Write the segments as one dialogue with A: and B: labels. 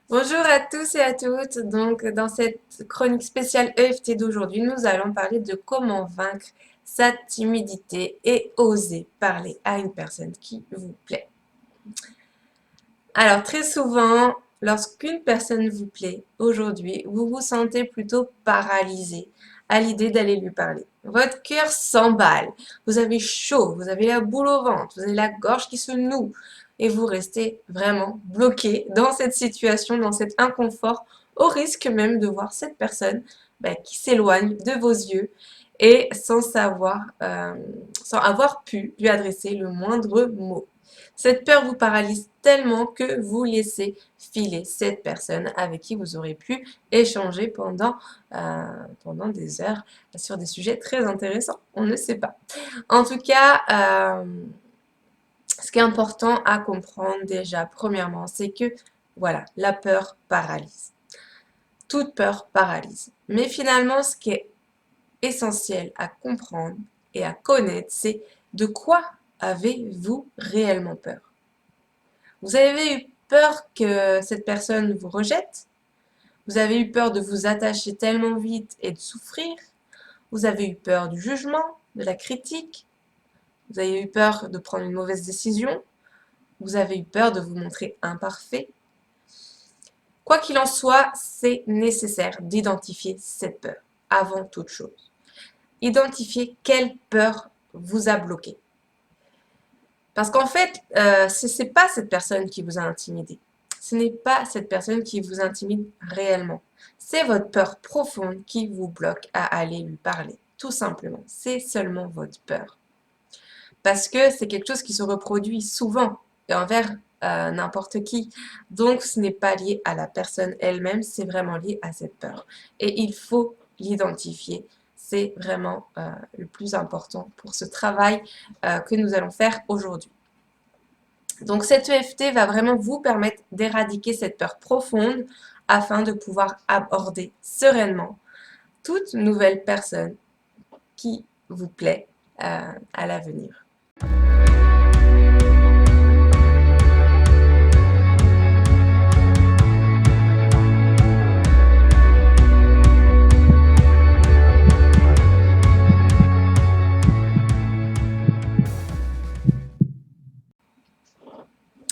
A: Bonjour à tous et à toutes. Donc, dans cette chronique spéciale EFT d'aujourd'hui, nous allons parler de comment vaincre sa timidité et oser parler à une personne qui vous plaît. Alors, très souvent, lorsqu'une personne vous plaît, aujourd'hui, vous vous sentez plutôt paralysé à l'idée d'aller lui parler. Votre cœur s'emballe, vous avez chaud, vous avez la boule au ventre, vous avez la gorge qui se noue et vous restez vraiment bloqué dans cette situation, dans cet inconfort, au risque même de voir cette personne qui s'éloigne de vos yeux et sans avoir pu lui adresser le moindre mot. Cette peur vous paralyse tellement que vous laissez filer cette personne avec qui vous aurez pu échanger pendant des heures sur des sujets très intéressants. On ne sait pas. En tout cas, ce qui est important à comprendre déjà, premièrement, c'est que voilà, la peur paralyse. Toute peur paralyse. Mais finalement, ce qui est essentiel à comprendre et à connaître, c'est de quoi avez-vous réellement peur? Vous avez eu peur que cette personne vous rejette? Vous avez eu peur de vous attacher tellement vite et de souffrir? Vous avez eu peur du jugement, de la critique? Vous avez eu peur de prendre une mauvaise décision? Vous avez eu peur de vous montrer imparfait? Quoi qu'il en soit, c'est nécessaire d'identifier cette peur avant toute chose. Identifier quelle peur vous a bloqué. Parce qu'en fait, ce n'est pas cette personne qui vous a intimidé. Ce n'est pas cette personne qui vous intimide réellement. C'est votre peur profonde qui vous bloque à aller lui parler. Tout simplement. C'est seulement votre peur. Parce que c'est quelque chose qui se reproduit souvent et envers n'importe qui. Donc, ce n'est pas lié à la personne elle-même, c'est vraiment lié à cette peur. Et il faut l'identifier. C'est vraiment le plus important pour ce travail que nous allons faire aujourd'hui. Donc cet EFT va vraiment vous permettre d'éradiquer cette peur profonde afin de pouvoir aborder sereinement toute nouvelle personne qui vous plaît à l'avenir.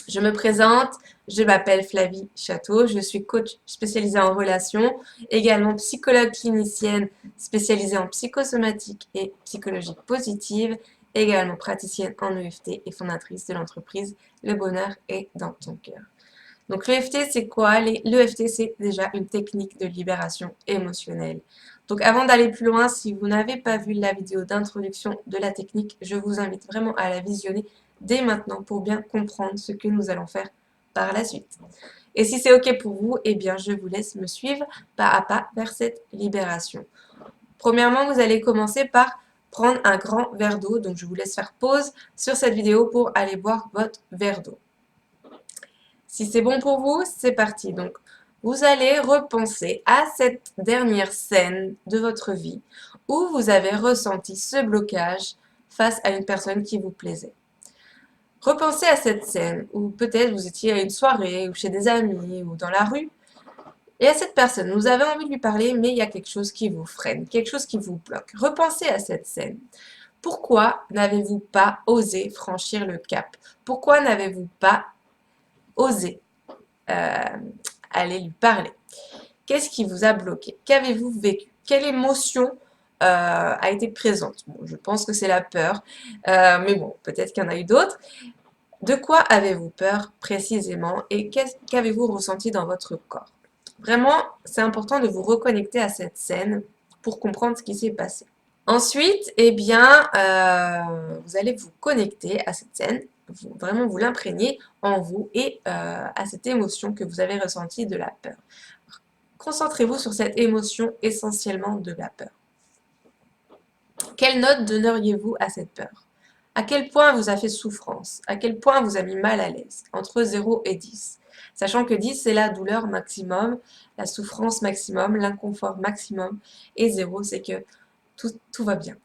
A: Je me présente, je m'appelle Flavie Château, je suis coach spécialisée en relations, également psychologue clinicienne spécialisée en psychosomatique et psychologie positive, également praticienne en EFT et fondatrice de l'entreprise Le Bonheur est dans ton cœur. Donc l'EFT, c'est quoi? L'EFT, c'est déjà une technique de libération émotionnelle. Donc avant d'aller plus loin, si vous n'avez pas vu la vidéo d'introduction de la technique, je vous invite vraiment à la visionner dès maintenant pour bien comprendre ce que nous allons faire par la suite. Et si c'est OK pour vous, eh bien je vous laisse me suivre pas à pas vers cette libération. Premièrement, vous allez commencer par prendre un grand verre d'eau. Donc je vous laisse faire pause sur cette vidéo pour aller boire votre verre d'eau. Si c'est bon pour vous, c'est parti. Donc, vous allez repenser à cette dernière scène de votre vie où vous avez ressenti ce blocage face à une personne qui vous plaisait. Repensez à cette scène où peut-être vous étiez à une soirée ou chez des amis ou dans la rue et à cette personne, vous avez envie de lui parler, mais il y a quelque chose qui vous freine, quelque chose qui vous bloque. Repensez à cette scène. Pourquoi n'avez-vous pas osé franchir le cap? Pourquoi n'avez-vous pas osé euh, aller lui parler? Qu'est-ce qui vous a bloqué? Qu'avez-vous vécu? Quelle émotion a été présente? Bon, je pense que c'est la peur, mais bon, peut-être qu'il y en a eu d'autres. De quoi avez-vous peur précisément et qu'avez-vous ressenti dans votre corps? Vraiment, c'est important de vous reconnecter à cette scène pour comprendre ce qui s'est passé. Ensuite, eh bien, vous allez vous connecter à cette scène, vraiment vous l'imprégner en vous et à cette émotion que vous avez ressentie de la peur. Concentrez-vous sur cette émotion essentiellement de la peur. Quelle note donneriez-vous à cette peur? À quel point elle vous a fait souffrance? À quel point elle vous a mis mal à l'aise? Entre 0 et 10. Sachant que 10, c'est la douleur maximum, la souffrance maximum, l'inconfort maximum. Et 0, c'est que tout va bien.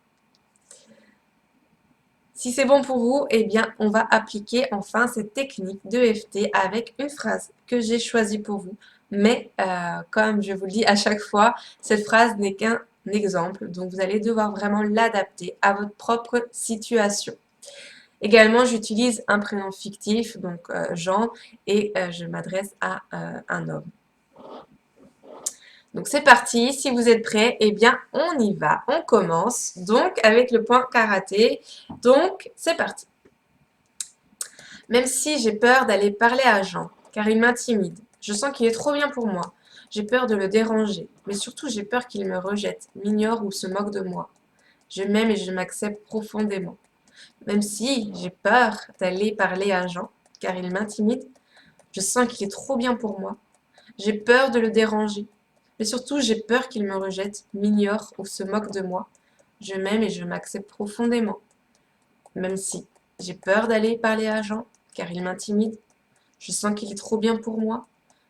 A: Si c'est bon pour vous, eh bien, on va appliquer enfin cette technique de EFT avec une phrase que j'ai choisie pour vous Mais comme je vous le dis à chaque fois, cette phrase n'est qu'un exemple, donc vous allez devoir vraiment l'adapter à votre propre situation. Également, j'utilise un prénom fictif, donc Jean, et je m'adresse à un homme. Donc c'est parti, si vous êtes prêts, eh bien on y va, on commence donc avec le point karaté. Donc c'est parti. Même si j'ai peur d'aller parler à Jean, car il m'intimide, je sens qu'il est trop bien pour moi. J'ai peur de le déranger, mais surtout j'ai peur qu'il me rejette, m'ignore ou se moque de moi. Je m'aime et je m'accepte profondément. Même si j'ai peur d'aller parler à Jean, car il m'intimide, je sens qu'il est trop bien pour moi. J'ai peur de le déranger, mais surtout j'ai peur qu'il me rejette, m'ignore ou se moque de moi. Je m'aime et je m'accepte profondément. Même si j'ai peur d'aller parler à Jean, car il m'intimide, je sens qu'il est trop bien pour moi.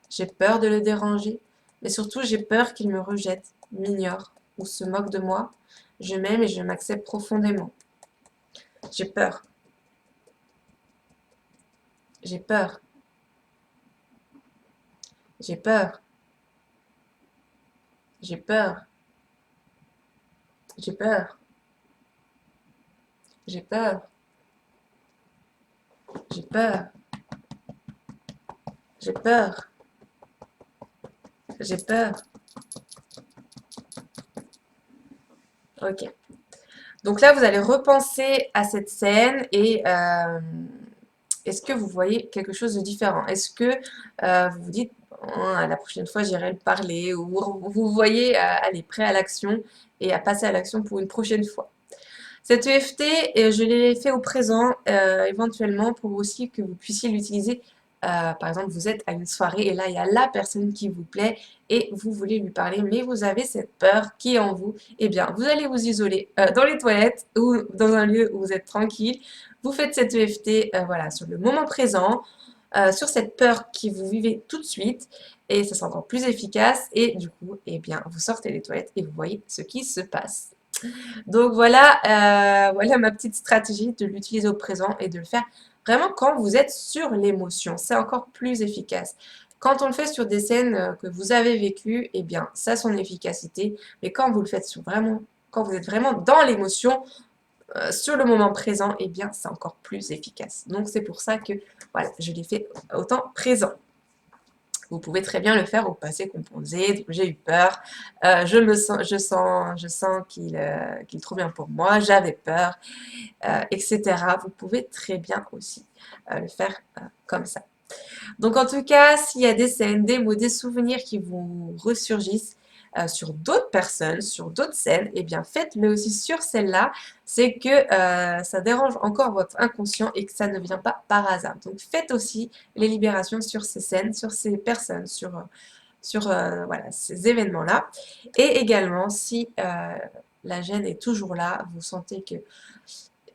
A: J'ai peur de le déranger, mais surtout j'ai peur qu'il me rejette, m'ignore ou se moque de moi. Je m'aime et je m'accepte profondément. J'ai peur. J'ai peur. J'ai peur. J'ai peur. J'ai peur. J'ai peur. J'ai peur. J'ai peur. J'ai peur. Ok. Donc là, vous allez repenser à cette scène et est-ce que vous voyez quelque chose de différent? Est-ce que vous vous dites, oh, la prochaine fois, j'irai le parler ou vous voyez aller prêt à l'action et à passer à l'action pour une prochaine fois? Cette EFT, je l'ai fait au présent, éventuellement pour aussi que vous puissiez l'utiliser. Par exemple, vous êtes à une soirée et là, il y a la personne qui vous plaît et vous voulez lui parler, mais vous avez cette peur qui est en vous. Eh bien, vous allez vous isoler dans les toilettes ou dans un lieu où vous êtes tranquille. Vous faites cette EFT voilà, sur le moment présent, sur cette peur qui vous vivez tout de suite et ça sera encore plus efficace. Et du coup, eh bien, vous sortez des toilettes et vous voyez ce qui se passe. Donc voilà, voilà ma petite stratégie de l'utiliser au présent et de le faire vraiment quand vous êtes sur l'émotion. C'est encore plus efficace. Quand on le fait sur des scènes que vous avez vécues, eh bien, ça a son efficacité. Mais quand vous le faites sur vraiment, quand vous êtes vraiment dans l'émotion, sur le moment présent, eh bien, c'est encore plus efficace. Donc c'est pour ça que, voilà, je l'ai fait autant présent. Vous pouvez très bien le faire au passé composé. J'ai eu peur, je sens qu'il est trop bien pour moi, j'avais peur, etc. Vous pouvez très bien aussi le faire comme ça. Donc en tout cas, s'il y a des scènes, des mots, des souvenirs qui vous ressurgissent sur d'autres personnes, sur d'autres scènes, eh bien faites-le aussi sur celle-là. C'est que ça dérange encore votre inconscient et que ça ne vient pas par hasard. Donc faites aussi les libérations sur ces scènes, sur ces personnes, sur voilà, ces événements-là. Et également, si la gêne est toujours là, vous sentez que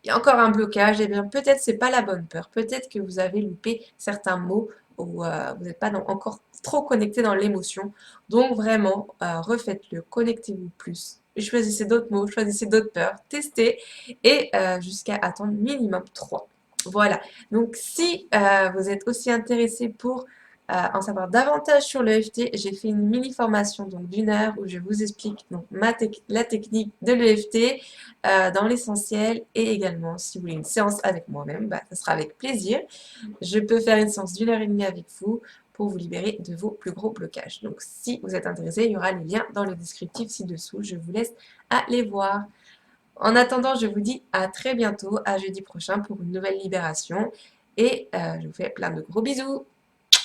A: il y a encore un blocage, et bien peut-être c'est pas la bonne peur, peut-être que vous avez loupé certains mots ou vous n'êtes pas encore trop connecté dans l'émotion. Donc vraiment, refaites-le, connectez-vous plus. Choisissez d'autres mots, choisissez d'autres peurs, testez et jusqu'à attendre minimum 3. Voilà, donc si vous êtes aussi intéressé pour en savoir davantage sur l'EFT, j'ai fait une mini formation donc d'1 heure où je vous explique donc la technique de l'EFT dans l'essentiel et également si vous voulez une séance avec moi-même, bah, ça sera avec plaisir. Je peux faire une séance d'1 heure et demie avec vous pour vous libérer de vos plus gros blocages. Donc si vous êtes intéressé, il y aura les liens dans le descriptif ci-dessous. Je vous laisse aller voir. En attendant, je vous dis à très bientôt, à jeudi prochain pour une nouvelle libération. Et je vous fais plein de gros bisous.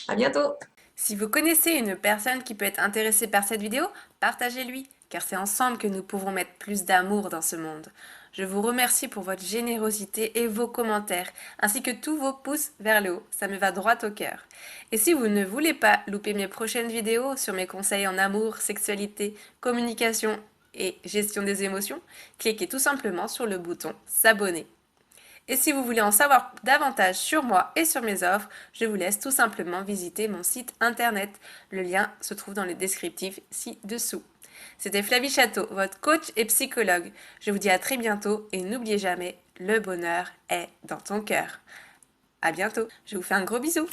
A: À bientôt!
B: Si vous connaissez une personne qui peut être intéressée par cette vidéo, partagez-lui, car c'est ensemble que nous pouvons mettre plus d'amour dans ce monde. Je vous remercie pour votre générosité et vos commentaires, ainsi que tous vos pouces vers le haut, ça me va droit au cœur. Et si vous ne voulez pas louper mes prochaines vidéos sur mes conseils en amour, sexualité, communication et gestion des émotions, cliquez tout simplement sur le bouton s'abonner. Et si vous voulez en savoir davantage sur moi et sur mes offres, je vous laisse tout simplement visiter mon site internet. Le lien se trouve dans les descriptifs ci-dessous. C'était Flavie Château, votre coach et psychologue. Je vous dis à très bientôt et n'oubliez jamais, le bonheur est dans ton cœur. À bientôt, je vous fais un gros bisou.